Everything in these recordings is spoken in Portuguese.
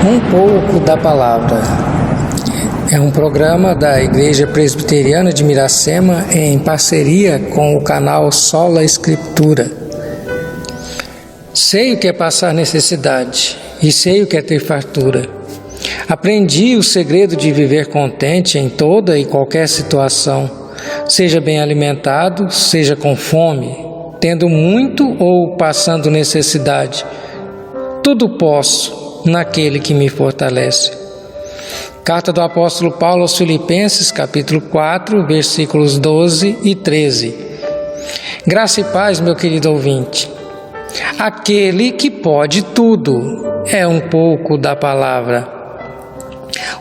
Um pouco da palavra. É um programa da Igreja Presbiteriana de Miracema em parceria com o canal Sola Escritura. Sei o que é passar necessidade e sei o que é ter fartura. Aprendi o segredo de viver contente em toda e qualquer situação, seja bem alimentado, seja com fome, tendo muito ou passando necessidade. Tudo posso naquele que me fortalece. Carta do apóstolo Paulo aos Filipenses, capítulo 4, versículos 12 e 13. Graça e paz, meu querido ouvinte. Aquele que pode tudo é um pouco da palavra.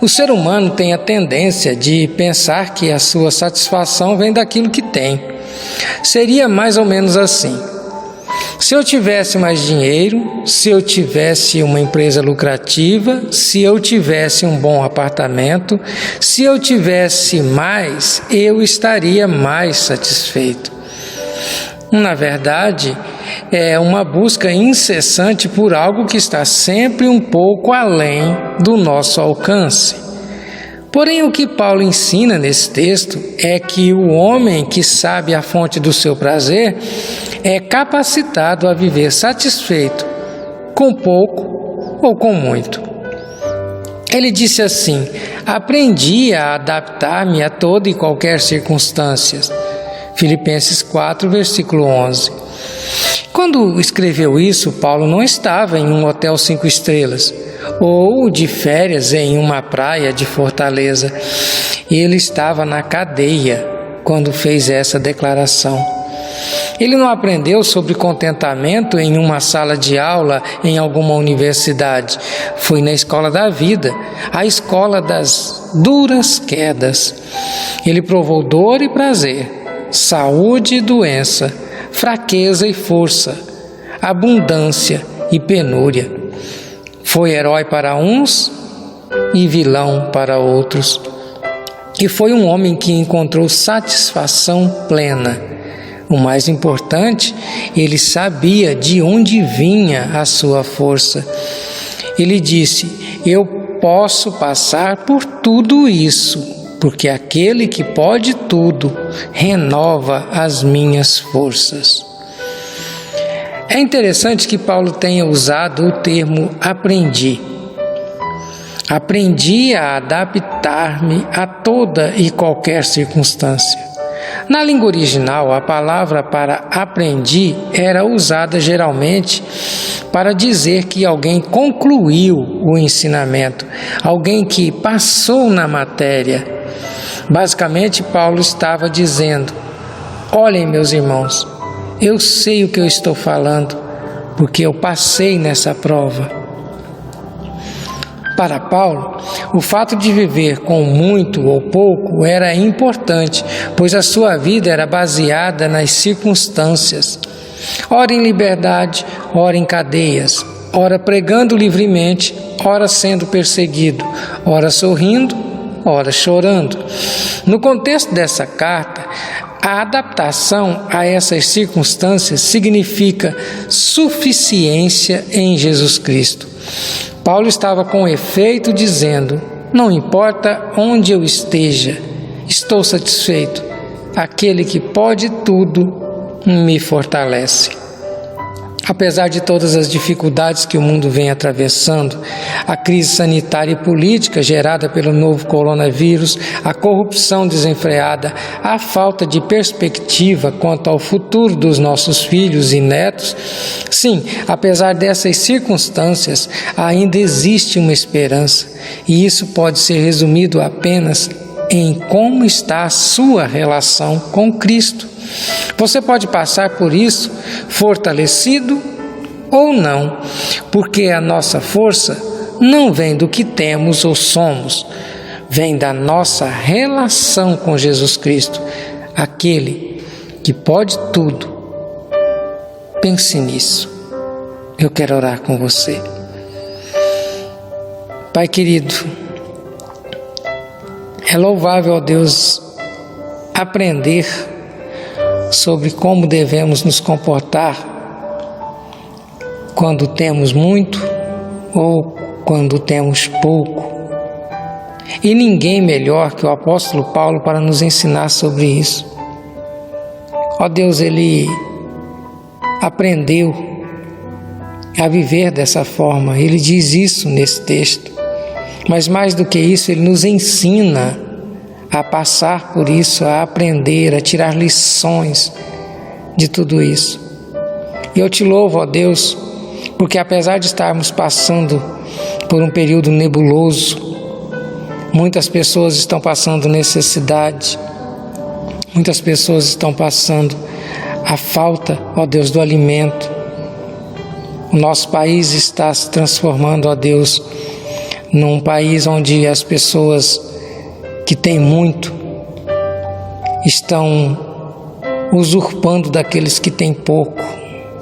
O ser humano tem a tendência de pensar que a sua satisfação vem daquilo que tem. Seria mais ou menos assim: se eu tivesse mais dinheiro, se eu tivesse uma empresa lucrativa, se eu tivesse um bom apartamento, se eu tivesse mais, eu estaria mais satisfeito. Na verdade, é uma busca incessante por algo que está sempre um pouco além do nosso alcance. Porém, o que Paulo ensina nesse texto é que o homem que sabe a fonte do seu prazer é capacitado a viver satisfeito com pouco ou com muito. Ele disse assim: aprendi a adaptar-me a toda e qualquer circunstância. Filipenses 4, versículo 11. Quando escreveu isso, Paulo não estava em um hotel 5 estrelas ou de férias em uma praia de Fortaleza. Ele estava na cadeia quando fez essa declaração. Ele não aprendeu sobre contentamento em uma sala de aula em alguma universidade. Foi na escola da vida, a escola das duras quedas. Ele provou dor e prazer, saúde e doença, fraqueza e força, abundância e penúria. Foi herói para uns e vilão para outros. E foi um homem que encontrou satisfação plena. O mais importante, ele sabia de onde vinha a sua força. Ele disse: eu posso passar por tudo isso, porque aquele que pode tudo renova as minhas forças. É interessante que Paulo tenha usado o termo aprendi. Aprendi a adaptar-me a toda e qualquer circunstância. Na língua original, a palavra para aprendi era usada geralmente para dizer que alguém concluiu o ensinamento, alguém que passou na matéria. Basicamente, Paulo estava dizendo: olhem, meus irmãos, eu sei o que eu estou falando, porque eu passei nessa prova. Para Paulo, o fato de viver com muito ou pouco era importante, pois a sua vida era baseada nas circunstâncias. Ora em liberdade, ora em cadeias, ora pregando livremente, ora sendo perseguido, ora sorrindo, ora chorando. No contexto dessa carta, a adaptação a essas circunstâncias significa suficiência em Jesus Cristo. Paulo estava com efeito dizendo: não importa onde eu esteja, estou satisfeito. Aquele que pode tudo me fortalece. Apesar de todas as dificuldades que o mundo vem atravessando, a crise sanitária e política gerada pelo novo coronavírus, a corrupção desenfreada, a falta de perspectiva quanto ao futuro dos nossos filhos e netos, sim, apesar dessas circunstâncias, ainda existe uma esperança, e isso pode ser resumido apenas em como está a sua relação com Cristo. Você pode passar por isso fortalecido ou não, porque a nossa força não vem do que temos ou somos, vem da nossa relação com Jesus Cristo, aquele que pode tudo. Pense nisso. Eu quero orar com você. Pai querido, é louvável, ó Deus, aprender sobre como devemos nos comportar quando temos muito ou quando temos pouco. E ninguém melhor que o apóstolo Paulo para nos ensinar sobre isso. Ó Deus, ele aprendeu a viver dessa forma. Ele diz isso nesse texto. Mas mais do que isso, ele nos ensina a passar por isso, a aprender, a tirar lições de tudo isso. E eu te louvo, ó Deus, porque apesar de estarmos passando por um período nebuloso, muitas pessoas estão passando necessidade, muitas pessoas estão passando a falta, ó Deus, do alimento. O nosso país está se transformando, ó Deus, num país onde as pessoas que têm muito estão usurpando daqueles que têm pouco.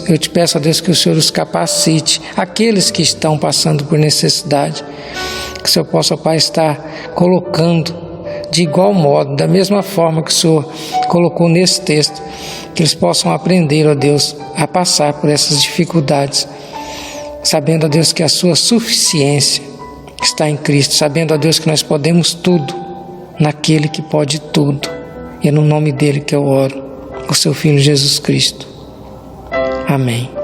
Eu te peço, ó Deus, que o Senhor os capacite, aqueles que estão passando por necessidade, que o Senhor possa, Pai, estar colocando de igual modo, da mesma forma que o Senhor colocou nesse texto, que eles possam aprender, ó Deus, a passar por essas dificuldades, sabendo, ó Deus, que a sua suficiência está em Cristo, sabendo, ó Deus, que nós podemos tudo naquele que pode tudo. E é no nome dele que eu oro, o seu Filho Jesus Cristo. Amém.